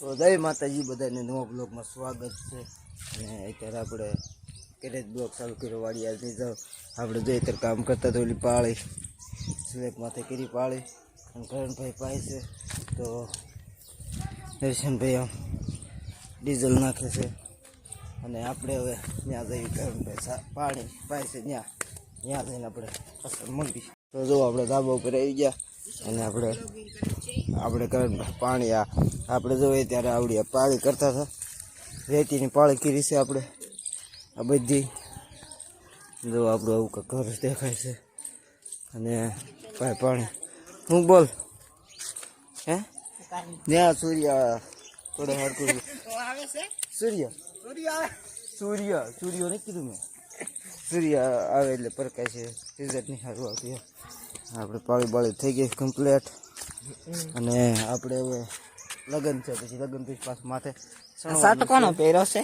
તો જય માતાજી, બધાને નવા બ્લોગમાં સ્વાગત છે. અને અત્યારે આપણે કેરેજ બ્લોગ ચાલુ કર્યો વાળી આજની જાવ આપણે જોઈએ ત્યારે કામ કરતા તો ઓલી પાળી સ્લેબ માથે કરી પાળી અને કરણભાઈ પાય છે. તો દર્શનભાઈ આમ ડીઝલ નાખે છે અને આપણે હવે ત્યાં જઈએ. કરણભાઈ પાણી પાય છે ત્યાં જઈને આપણે અસર મળવી. તો જો આપણે ધાબા ઉપર આવી ગયા અને આપણે કરણભાઈ પાણી આપણે જોઈએ ત્યારે આવડી પાળી કરતા હતા. રેતીની પાળી કરી છે આપણે આ બધી. જો આપણું આવું કંઈક ઘર દેખાય છે અને ભાઈ પાણી હું બોલ હે ત્યાં સૂર્ય થોડો હરકું સૂર્ય નહીં કીધું મેં. સૂર્ય આવે એટલે પ્રકાશ છે, રિઝલ્ટ નહીં સારું આવતું. આપણે પાળી બાળી થઈ ગઈ કમ્પ્લેટ અને આપણે હવે લગ્ન છે, પછી લગ્ન પછી પાછું માથે શર્ટ કોનો પહેર્યો છે?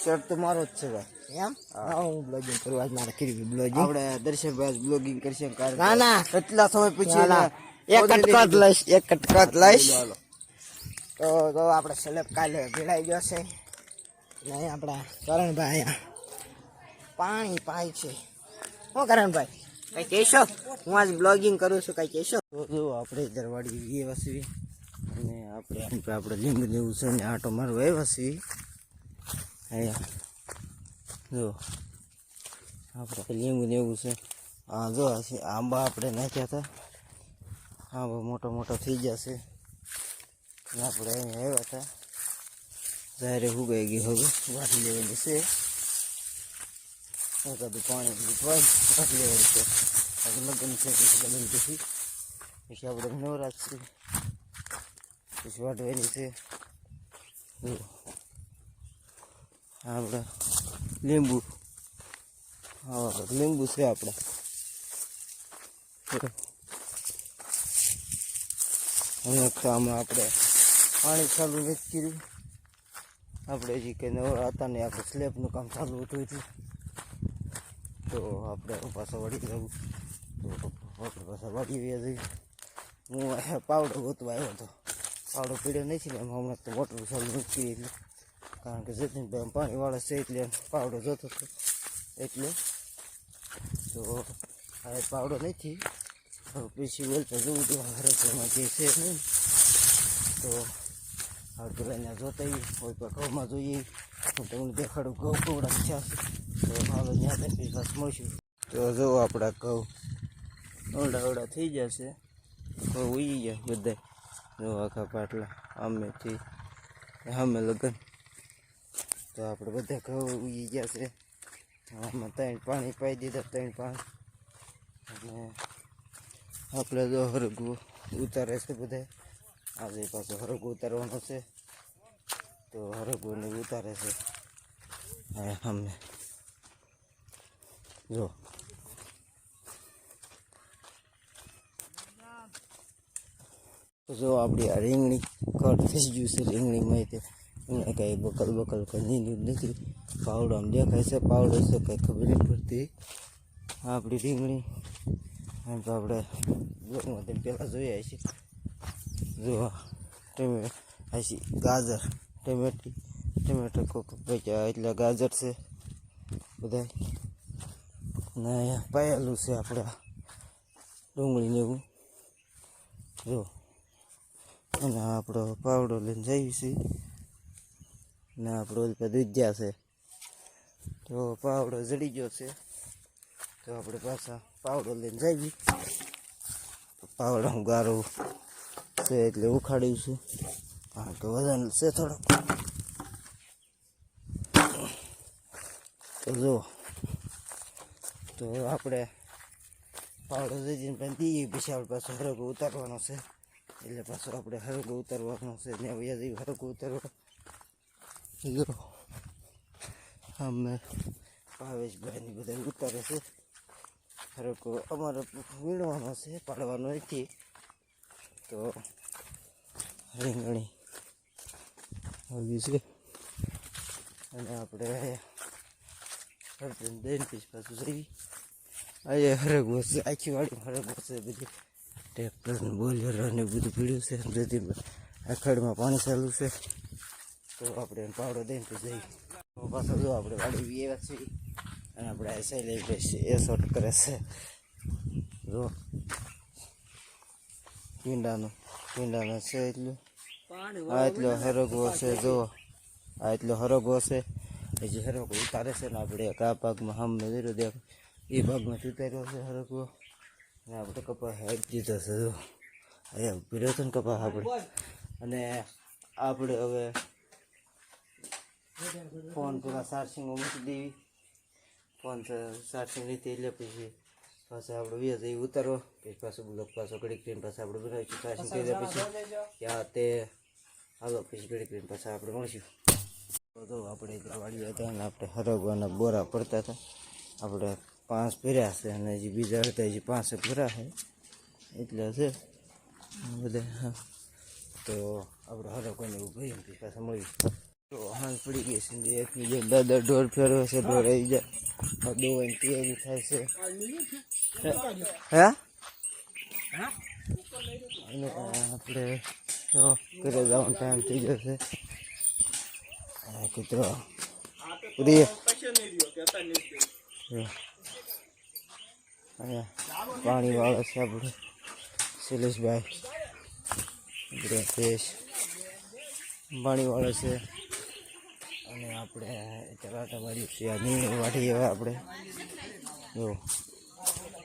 શર્ટ તો મારો જ છે ભાઈ. એમ હું બ્લોગિંગ કરું આજ મારે કરી બ્લોગિંગ. આપણે દર્શનભાઈ બ્લોગિંગ કરશે કારણ ના ના કેટલા સમય પછી એક કટકટ લઈશ. હાલો. તો આપણે સ્લેબ કાલે ભેળાઈ ગયો છે ને આપણા કરણભાઈ અહીંયા પાણી પાય છે. શું કરણભાઈ કઈ કહેશો? હું આજ બ્લોગિંગ કરું છું, કઈ કહેશો? તો જો આપણે દરવાડી એ વસવી અને આપણે લીંબ લેવું છે ને આટો મારવો એ વસવી. અહીંયા જો આપણે લીંબુ લેવું છે. હા જો આંબા આપણે નાખ્યા હતા, આંબા મોટા થઈ ગયા છે. આપણે અહીંયા આવ્યા હતા જાહેરે ઉગાઈ ગઈ, હવે વાટી લેવાની છે. એકાદું પાણી વાટી લેવાનું છે. લગ્ન છે પછી લગ્ન પછી આપણે નવરાત્રી પછી વાટવાની છે. આપણે લીંબુ લીંબુ છે આપણે. આમાં આપણે પાણી ચાલુ નથી કર્યું. આપણે હજી કંઈ નવા હતા ને આપણે સ્લેબનું કામ ચાલુ હતું એટલે તો આપણે પાછા વળી જવું. તો પાછા વળી વ્યા જઈએ. હું પાવડો ગોતવા આવ્યો હતો, પાવડો પીડ્યો નથી ને હમણાં તો મોટર ચાલુ નથી કરી એટલે, કારણ કે જતીનભાઈ પાણીવાળા છે એટલે પાવડો જોતો હતો એટલે. તો હવે પાવડો નથી, પછી બોલતા જવું તો હરકમાં જે છે નહીં. તો હવે પેલા અહીંયા જોતા હોય તો ઘઉંમાં જોઈએ. હું તમને દેખાડું ઘઉં કવડા થયા છે. તો હાલો ત્યાં પછી પાછું મળશું. તો જો આપણા ઘઉં અવડા થઈ જશે. ઘઉં ઉઈ ગયા બધા. જો આખા પાટલા આમેથી અમે લગન. તો આપણે બધા ઘઉં ઉઈ ગયા છે. આમાં 3 પાણી પાઈ દીધા, 3 પાણી. અને આપણે જો હરગું ઉતારે છે બધા. આજે પાછો હરગું ઉતારવાનો છે તો હરગુને ઉતારે છે. અમે જો આપણી આ રીંગણી કટ થઈ ગયું છે. રીંગણીમાં તે એમને કંઈ બકલ કંઈ નીંદું નથી. પાવડો આમ દેખાય છે, પાવડો છે કંઈ ખબર નહીં પડતી. આપણી રીંગણી એમ તો આપણે બ્લોકમાં તેમ પહેલાં જોઈ છીએ. જો ગાજર ટમેટો કોક એટલે ગાજર છે બધા ને અહીંયા પાયેલું છે આપણે ડુંગળીને એવું. જો અને આપણો પાવડો લઈને જઈએ છીએ ને આપણો ઓલી પર દૂધિયા છે. તો પાવડો જડી ગયો છે તો આપણે પાછા પાવડો લઈને જઈએ. પાવડો ગારો છે એટલે ઉખાડ્યું છું, કારણ કે વજન છે થોડોક. તો જો તો આપણે પાવડો જઈને પણ દઈએ પછી આપણે પાછો હરગો ઉતારવાનો છે. એટલે પાછું આપણે હરગો ઉતારવાનો છે. ત્યાં વ્યા જઈએ હરગો ઉતારવા. જો અમે ભાવેશભાઈની બધા ઉતારે છે હરગો. અમારે વીણવાનો છે, પાડવાનો નથી. તો રીંગણી આવી છે અને આપણે દઈને પછી પાછું જઈએ. અહીંયા હરગવો છે, આખી વાડી હરગવો છે. બધી ટ્રેક્ટર બોલેરો ને બધું પીડ્યું છે. જતી આખડમાં પાણી ચાલુ છે. તો આપણે એને પાવડો દઈને તો જઈ પાછો જો આપણે વાડી એવા છીએ અને આપણે એસઆઈ લઈ બેસીએ એ શોટ કરે છે જો પીંડાનો છે એટલું આ એટલો હરગવો છે જો આ એટલો હરગવો છે હજી હરગવો ઉતારે છે ને આપણે એક આ ભાગમાં સામે જોયો દેખ એ ભાગમાં ઉતાર્યો છે હરગવો અને આપણે કપા હેડ દીધો છે જો અહીંયા પીડ્યો હતો ને કપા આપણે અને આપણે હવે ફોન પેલા ચાર્જિંગ મૂકી દેવી ફોન ચાર્જિંગ લીધી એટલે પછી પાછા આપણે વ્યાજ એ ઉતારો પછી પાછું બ્લોક પાછો ઘડીક કરીને પાછા આપણે બનાવીશું ચાર્જિંગ કરી દે પછી ત્યાં તે હાલો પછી ઘડીક કરીને પાછા આપણે મળીશું તો આપણે વાડી હતા અને આપણે હરગવાના બોરા પડતા હતા આપણે 5 ભર્યા છે અને હજી બીજા હતા હજી 5 ભર્યા છે એટલે છે બધા તો આપણે હરગવાને એવું ભરીને પછી પાછા મળીશું તો હાલ પડી ગઈ છે એક બીજો દાદા ઢોર ફેરવે છે ઢોર આવી જાય દોવાની તૈયારી થાય છે હે અને આપણે ઘરે જવાનો ટાઈમ થઈ જશે કૂતરો પ્રિય અહીંયા પાણી વાળો છે આપણે શૈલેષભાઈ ભેંસ પાણી વાળો છે અને આપણે ચલાટા વાળી છે આ નીણ વાળી હવે આપણે જો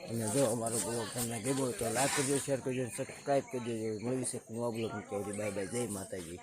અને જો અમારો બ્લોગ તમને ગમ્યો તો લાઈક કરજો શેર કરજો સબસ્ક્રાઈબ કરજો મળવી છે નવા બ્લોગ બાય બાય જય માતાજી.